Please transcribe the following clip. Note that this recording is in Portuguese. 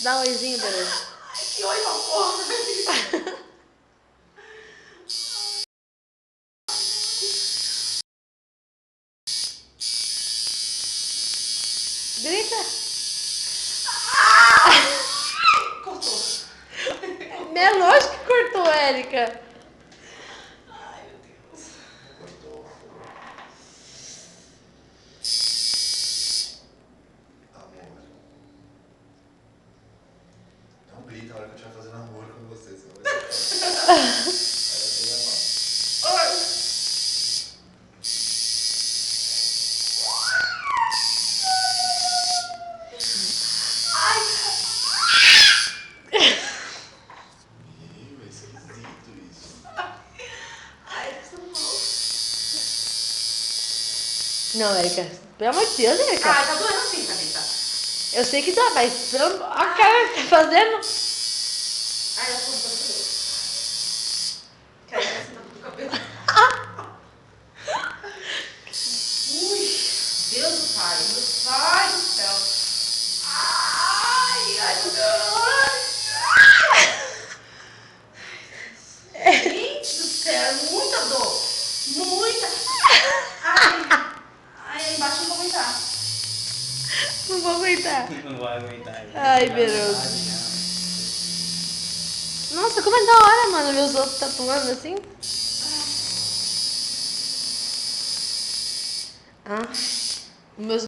Dá um oizinho, beleza. Ai, que oi, não porra. Grita. Cortou. É lógico que cortou, Érica. Ai, meu Deus. Cortou. Amor. Não grita a hora que eu estiver fazendo amor com você, senão vai ser mal. Ai. Ai. Meu, é esquisito isso. Ai, eu tô mal. Não, Érica. Pelo amor de Deus, Érica. Ai, tá doendo sim, Thalita. Eu sei que dá, mas pelo... a cara que tá fazendo. Ai, eu tô com cabelo. Quero ver se tá com o cabelo. Ui, Deus do pai, meu pai do céu. Ai, meu Deus. Gente do céu, é muita dor. Muita. Ai, ai, embaixo eu não vou aguentar. Não vou aguentar. Não vai aguentar. Ai, meu Deus. Nossa, como é da hora, mano, ver os outros tatuando assim. Ah, meus